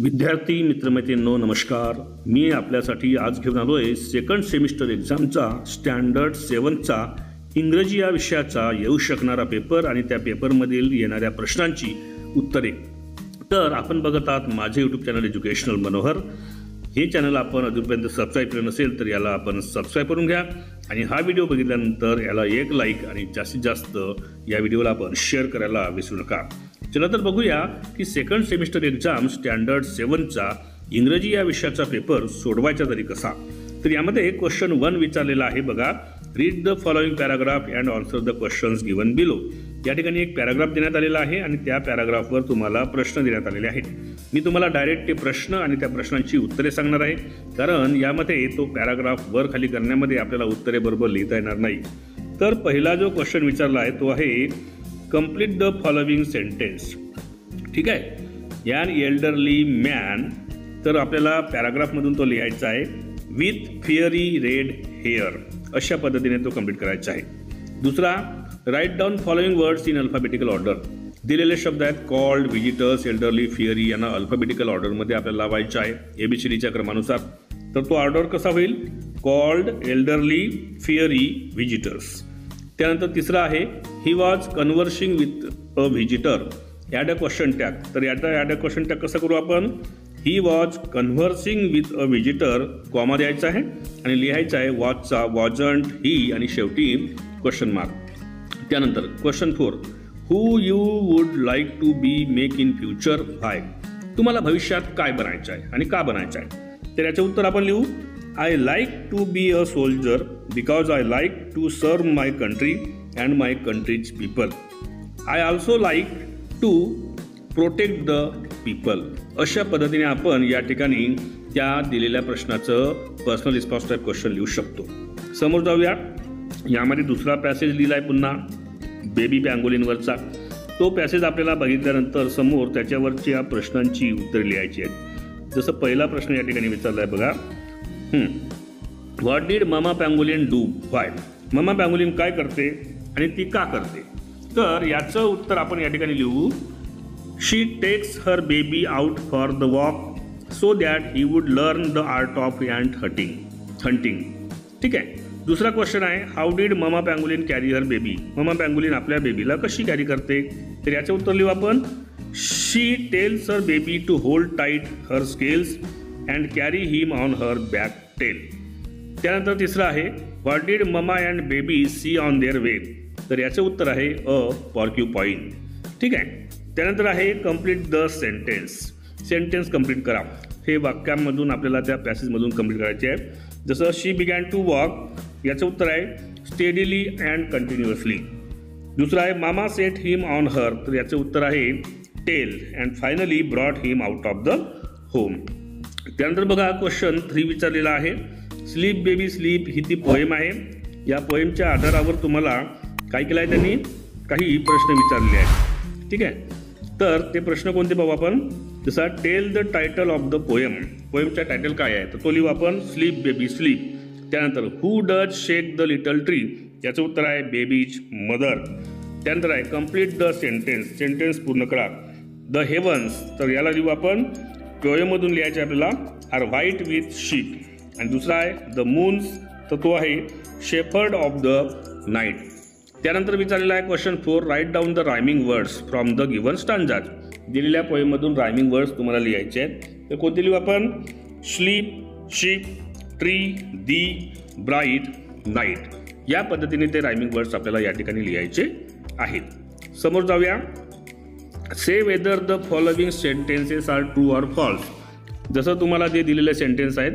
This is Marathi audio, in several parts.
विद्यार्थी मित्रमैत्रिणींनो नमस्कार। मी आपल्यासाठी आज घेऊन आलो आहे सेकंड सेमिस्टर एक्झामचा स्टँडर्ड 7चा इंग्रजी या विषयाचा येऊ शकणारा पेपर आणि त्या पेपरमधील येणाऱ्या प्रश्नांची उत्तरे। तर आपण बघत आहात माझे यूट्यूब चॅनल एज्युकेशनल मनोहर। हे चॅनल आपण अजूनपर्यंत सबस्क्राईब केलं नसेल तर याला आपण सबस्क्राईब करून घ्या आणि हा व्हिडिओ बघितल्यानंतर याला एक लाईक आणि जास्तीत जास्त या व्हिडिओला आपण शेअर करायला विसरू नका। चला तर बघूया की सेकंड सेमिस्टर एक्झाम स्टँडर्ड 7चा इंग्रजी या विषयाचा पेपर सोडवायचा तरी कसा। तर यामध्ये क्वेश्चन 1 विचारलेला आहे बघा, read the following paragraph and answer the questions given below. या ठिकाणी एक पॅराग्राफ देण्यात आलेला आहे आणि त्या पॅराग्राफवर तुम्हाला प्रश्न देण्यात आलेले आहेत। मी तुम्हाला डायरेक्ट ते प्रश्न आणि त्या प्रश्नांची उत्तरे सांगणार आहे, कारण यामध्ये तो पॅराग्राफ वर खाली करण्यामध्ये आपल्याला उत्तरे बरोबर लिहिता येणार नाही। तर पहिला जो क्वेश्चन विचारला आहे तो आहे कंप्लीट द फॉलोइंग सेंटेन्स। ठीक आहे, यान एल्डरली मॅन, तर आपल्याला पॅराग्राफमधून तो लिहायचा आहे विथ फिअरी रेड हेअर, अशा पद्धतीने तो कंप्लीट करायचा आहे। दुसरा, write down following words in alphabetical order. दिलेले शब्द आहेत कॉल्ड, विजिटर्स, एल्डरली, फिअरी, यांना अल्फाबेटिकल ऑर्डरमध्ये आपल्याला लावायचं आहे एबीसीडीच्या क्रमानुसार। तर तो ऑर्डर कसा होईल? Cold, elderly, fiery, visitors. त्यानंतर तिसरा आहे he was conversing with a visitor, add a question tag. तर याचा ॲड अ क्वेश्चन टॅग कसं करू आपण? He was conversing with a visitor, comma द्यायचा आहे आणि लिहायचा आहे वॉजचा वॉजंट, ही आणि शेवटी क्वेश्चन मार्क। त्यानंतर question 4, who you would like to be make in future, why. तुम्हाला भविष्यात काय बनायचं आहे आणि का बनायचं आहे? तर याचं उत्तर आपण लिहू I like to be a soldier because I like to serve my country and my country's people. I also like to protect the people. अशा पद्धतीने आपण या ठिकाणी त्या दिलेल्या प्रश्नाचं पर्सनल रिस्पॉन्स टाईप क्वेश्चन लिहू शकतो। समोर जाऊया, यामध्ये दुसरा पॅसेज लिहिला आहे पुन्हा बेबी पँगोलिनवरचा। तो पॅसेज आपल्याला बघितल्यानंतर समोर त्याच्यावरच्या प्रश्नांची उत्तरे लिहायची आहेत। जसं पहिला प्रश्न या ठिकाणी विचारला आहे बघा, what did mama pangolin do, why. Mama pangolin काय करते आणि ती का करते? तर याचं उत्तर आपण या ठिकाणी लिहू she takes her baby out for the walk so that he would learn the art of ant hunting. ठीक आहे। दुसरा क्वेश्चन आहे how did mama pangolin carry her baby. Mama pangolin आपल्या बेबीला कशी कॅरी करते? तर याचं उत्तर लिहू आपण she tells her baby to hold tight her scales and carry him on her back tail. त्यानंतर तिसरं आहे what did mama and baby see on their way. तर याचं उत्तर आहे अ पॉर्क्युपाईन। ठीक आहे। त्यानंतर आहे कंप्लीट द सेंटेन्स कंप्लीट करा। हे वाक्यांमधून आपल्याला त्या पॅसेजमधून कंप्लीट करायचे आहे। जसं शी बिगॅन टू वॉक, याचं उत्तर आहे स्टेडीली अँड कंटिन्युअसली। दुसरं आहे मामा सेट हिम ऑन हर, तर याचं उत्तर आहे tail and finally brought him out of the home. त्यानंतर बघा क्वेश्चन 3 विचारलेला आहे स्लीप बेबी स्लीप, ही ती पोएम आहे। या पोएमच्या आधारावर तुम्हाला काय केलं आहे, त्यांनी काही प्रश्न विचारलेले आहेत। ठीक आहे। तर ते प्रश्न कोणते पाहू आपण? जसा tell the title of the poem, पोएमचा टायटल काय आहे? तर तो लिहू आपण स्लीप बेबी स्लीप। त्यानंतर who does shake the little tree, याचं उत्तर आहे बेबीज मदर। त्यानंतर आहे कंप्लीट द सेंटेन्स पूर्ण करा। द हेवन्स, तर याला लिहू आपण पोएममधून लिहायचे आपल्याला आर व्हाईट विथ शीप। आणि दुसरा आहे द मून्स, तर तो आहे शेफर्ड ऑफ द नाईट। त्यानंतर विचारलेला आहे question 4, write down the rhyming words from the given stanzas. दिलेल्या पोएममधून रायमिंग वर्ड्स तुम्हाला लिहायचे आहेत। तर कोणते लिहू आपण? स्लीप, शिप, ट्री, दी, ब्राईट, नाईट। या पद्धतीने ते रायमिंग वर्ड्स आपल्याला या ठिकाणी लिहायचे आहेत। समोर जाऊया, say whether the following sentences are true or false. जसं तुम्हाला जे दिलेले सेंटेन्स आहेत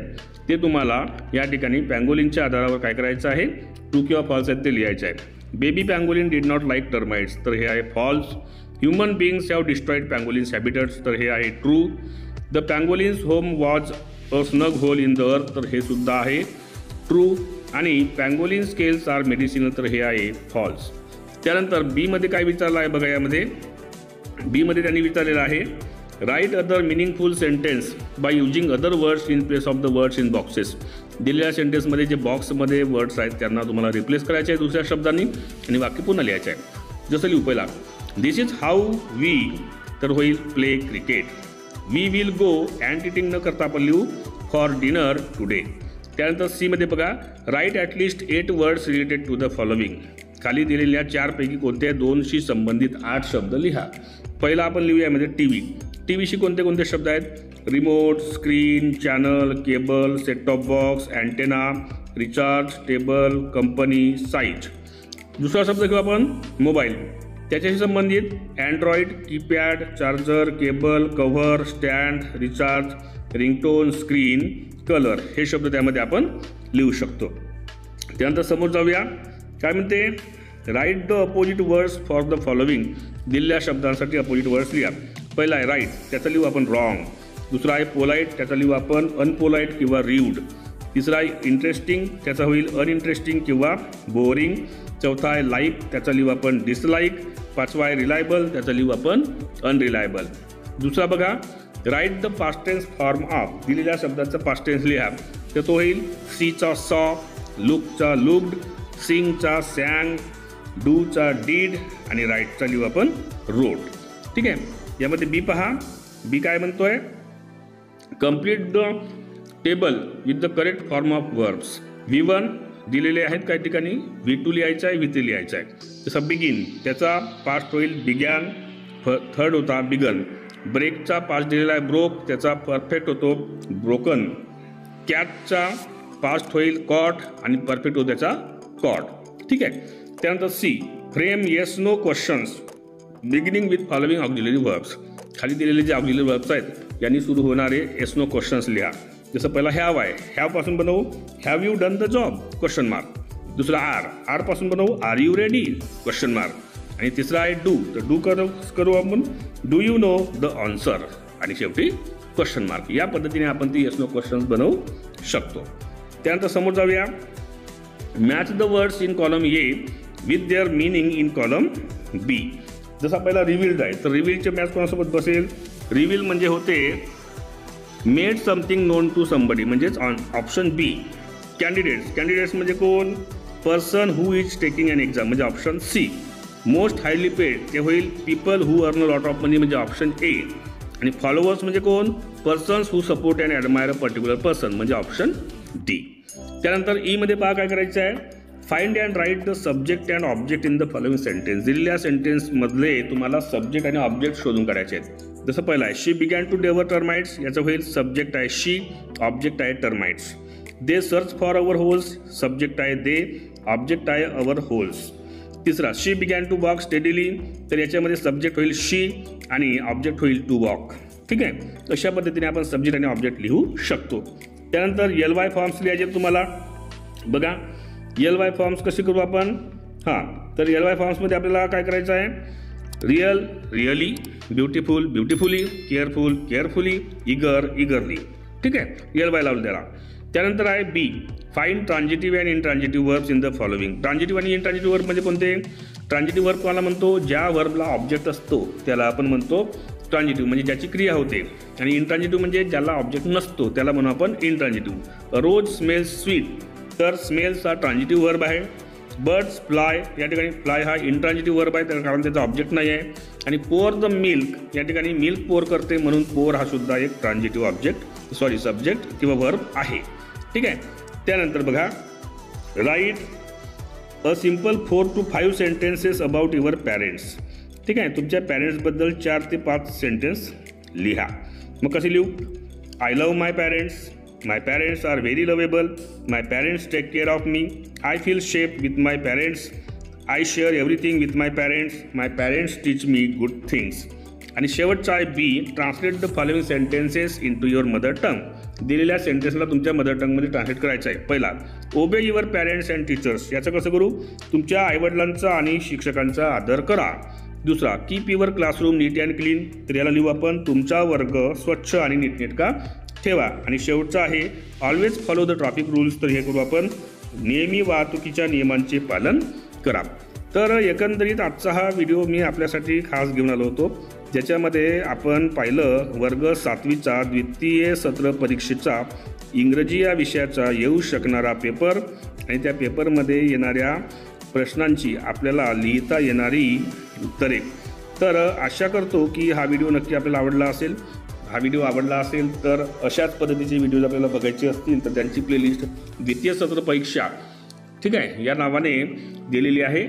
ते तुम्हाला या ठिकाणी पँगोलिनच्या आधारावर काय करायचं आहे, ट्रू किंवा फॉल्स आहेत ते लिहायचे आहे। Baby pangolin did not like termites, तर हे आहे false. Human beings have destroyed pangolins habitats, तर हे आहे true. The pangolins home was a snug hole in the earth, तर हे सुद्धा आहे ट्रू। आणि पँगोलिन स्केल्स आर मेडिसिनल, तर हे आहे फॉल्स। त्यानंतर बी मध्ये काय विचारलं आहे बघा, यामध्ये बी मध्ये त्यांनी विचारलेलं आहे write other meaningful sentence by using other words in place of the words in boxes. दिलेल्या सेंटेन्समध्ये जे बॉक्समध्ये वर्ड्स आहेत त्यांना तुम्हाला रिप्लेस करायचे आहे दुसऱ्या शब्दांनी आणि वाक्य पुन्हा लिहायचे आहे। जसं लिहू पहिला दिस इज हाऊ वी, तर होईल play cricket. We will go and eating न करता आपण लिहू फॉर डिनर टुडे. त्यानंतर सी मध्ये बघा, write at least 8 words related to the following. खाली दिलेल्या 4 पैकी कोणत्या 2शी संबंधित 8 शब्द लिहा. पहिला आपण लिहूया यामध्ये टीव्ही. टीव्हीशी कोणते कोणते शब्द आहेत? Remote, screen, channel, cable, set top box, antenna, recharge, table, company, site. दुसरा शब्द घेऊ आपण मोबाईल. त्याच्याशी संबंधित Android, keypad, charger, cable, cover, stand, recharge, ringtone, screen, colour हे शब्द त्यामध्ये आपण लिहू शकतो. त्यानंतर समोर जाऊया. काय म्हणते? Write the opposite words for the following. दिलेल्या शब्दांसाठी अपोजिट वर्ड्स लिहा. पहिला आहे राईट, त्याचा लिहू आपण रॉंग. दुसरा आहे पोलाईट, त्याचा लिहू आपण अनपोलाईट किंवा रिव्ड. तिसरा आहे इंटरेस्टिंग, त्याचा होईल अनइंटरेस्टिंग किंवा बोरिंग. चौथा आहे लाईक, त्याचा लिहू आपण डिसलाईक. पाचवा आहे रिलायबल, त्याचा लिहू आपण अनरिलायबल. दुसरा बघा, write the past tense form of. दिलेल्या शब्दाचा पास्ट टेन्स लिहा. तर तो होईल सीचा सॉ, लुकचा लुक्ड, सिंगचा सॅंग, डूचा डीड आणि राईटचा लिहू आपण रोट. ठीक आहे. यामध्ये बी पहा. बी काय म्हणतोय? Complete the table with the correct form of verbs. V1 दिलेले आहेत काही ठिकाणी, V2 लिहायचं आहे, V3 लिहायचं आहे. जसं बिगिन, त्याचा पास्ट होईल बिगॅन, थर्ड होता बिगन. ब्रेकचा पास्ट दिलेला आहे ब्रोक, त्याचा परफेक्ट होतो ब्रोकन. कॅटचा पास्ट होईल कॉट आणि परफेक्ट होतो त्याचा कॉट. ठीक आहे. त्यानंतर C, frame yes no questions beginning with following auxiliary verbs. खाली दिलेले जे ऑक्झिलरी वर्ब्स आहेत यांनी सुरू होणारे येस नो क्वेश्चन्स लिहा. जसं पहिला हॅव आहे, हॅव पासून बनवू have you done the job question mark. दुसरा आर पासून बनवू are you ready question mark. आणि तिसरा आहे डू, तर डू करू आपण do you know the answer आणि शेवटी क्वेश्चन मार्क. या पद्धतीने आपण ती येस नो क्वेश्चन्स बनवू शकतो. त्यानंतर समोर जाऊया. Match the words in column A with their meaning in column B. जसा पहिला रिव्हील्ड आहे, तर रिव्हीलचे मॅच कोणासोबत बसेल? रिव्हील म्हणजे होते made something known to somebody, म्हणजेच ऑप्शन बी. कॅन्डिडेट्स, कॅन्डिडेट्स म्हणजे कोण? Person who is taking an exam म्हणजे option C. Most highly paid ते होईल people who earn a lot of money म्हणजे ऑप्शन ए. आणि फॉलोवर्स म्हणजे कोण? Persons who support and admire a particular person म्हणजे ऑप्शन डी. त्यानंतर ई मध्ये पहा काय करायचं आहे. Find and write the subject and object in the following sentence. दिलेल्या सेंटेन्समधले तुम्हाला सब्जेक्ट आणि ऑब्जेक्ट शोधून काढायचे आहेत. जसं पहिला आहे शी बिगॅन टू डेव्हर टर्माइट्स, याचं होईल सब्जेक्ट आहे शी, ऑब्जेक्ट आहे termites. They search for our holes, subject आहे दे, ऑब्जेक्ट आहे अवर होल्स. तिसरा शी बिगॅन टू वॉक स्टेडीली, तर याच्यामध्ये सब्जेक्ट होईल शी आणि ऑब्जेक्ट होईल टू वॉक. ठीक आहे. अशा पद्धतीने आपण सब्जेक्ट आणि ऑब्जेक्ट लिहू शकतो. त्यानंतर LY फॉर्म्स लिहायचे तुम्हाला. बघा LY फॉर्म्स कसे करू आपण? तर LY फॉर्म्समध्ये आपल्याला काय करायचं आहे? Real, really, beautiful, beautifully, careful, carefully, eager, eagerly. ठीक आहे. LY लावलं त्याला. त्यानंतर आहे B, find transitive and intransitive verbs in the following. Transitive आणि इंट्रान्झिटिव्ह वर्ब म्हणजे कोणते? ट्रान्झिटिव्ह वर्ब कोणाला म्हणतो? ज्या वर्बला ऑब्जेक्ट असतो त्याला आपण म्हणतो ट्रान्झिटिव्ह, म्हणजे ज्याची क्रिया होते. आणि इंट्रान्झिटिव्ह म्हणजे ज्याला ऑब्जेक्ट नसतो त्याला म्हणू आपण इंट्रान्झिटिव्ह. रोज स्मेल्स स्वीट, तर स्मेल्स हा ट्रान्झिटिव्ह वर्ब आहे. बर्ड्स फ्लाय, या ठिकाणी फ्लाय हा इंट्रान्झिटिव्ह वर्ब आहे कारण त्याचा ऑब्जेक्ट नाही आहे. आणि पोर द मिल्क, या ठिकाणी मिल्क पोर करते म्हणून पोर हा सुद्धा एक ट्रान्झिटिव्ह सब्जेक्ट किंवा वर्ब आहे. ठीक आहे. त्यानंतर बघा, right a simple 4 to 5 sentences about your parents. ठीक आहे. तुमच्या पॅरेंट्सबद्दल 4 ते 5 सेंटेन्स लिहा. मग कसे लिहू? I love my parents, my parents are very lovable, my parents take care of me, I feel safe with my parents, I share everything with my parents, my parents teach me good things. आणि शेवटचा आहे B, translate the following sentences into your mother tongue. दिलेल्या सेंटेन्सला तुमच्या मदर टंगमध्ये ट्रान्सलेट करायचं आहे. पहिला, ओबे युअर पॅरेंट्स अँड टीचर्स, याचं कसं करू? तुमच्या आईवडिलांचा आणि शिक्षकांचा आदर करा. दुसरा, keep your classroom neat and clean, तर याला लिहू आपण तुमचा वर्ग स्वच्छ आणि नीटनेटका ठेवा. आणि शेवटचा आहे always follow the traffic rules, तर हे करू आपण नेहमी वाहतुकीच्या नियमांचे पालन करा. तर एकंदरीत आजचा हा व्हिडिओ मी आपल्यासाठी खास घेऊन आलो होतो, ज्याच्यामध्ये आपण पाहिलं वर्ग 7वीचा द्वितीय सत्र परीक्षेचा इंग्रजी या विषयाचा येऊ शकणारा पेपर आणि त्या पेपरमध्ये येणाऱ्या प्रश्नांची आपल्याला लिहिता येणारी उत्तरे. तर आशा करतो की हा व्हिडिओ नक्की आपल्याला आवडला असेल. हा व्हिडिओ आवडला असेल तर अशाच पद्धतीचे व्हिडिओज आपल्याला बघायचे असतील तर त्यांची प्लेलिस्ट द्वितीय सत्र परीक्षा ठीक आहे या नावाने दिलेली आहे.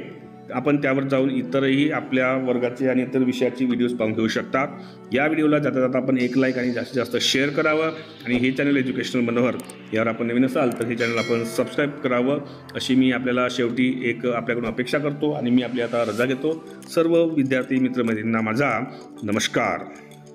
आपण त्यावर जाऊन इतरही आपल्या वर्गाचे आणि इतर विषयाची व्हिडिओज पाहून घेऊ शकता. या व्हिडिओला जाता जाता आपण एक लाईक आणि जास्तीत जास्त शेअर करावं आणि हे चॅनल एज्युकेशनल मनोहर यावर आपण नवीन असाल तर हे चॅनल आपण सबस्क्राईब करावं अशी मी आपल्याला शेवटी एक आपल्याकडून अपेक्षा करतो आणि मी आपली आता रजा घेतो. सर्व विद्यार्थी मित्रमैत्रिणींना माझा नमस्कार.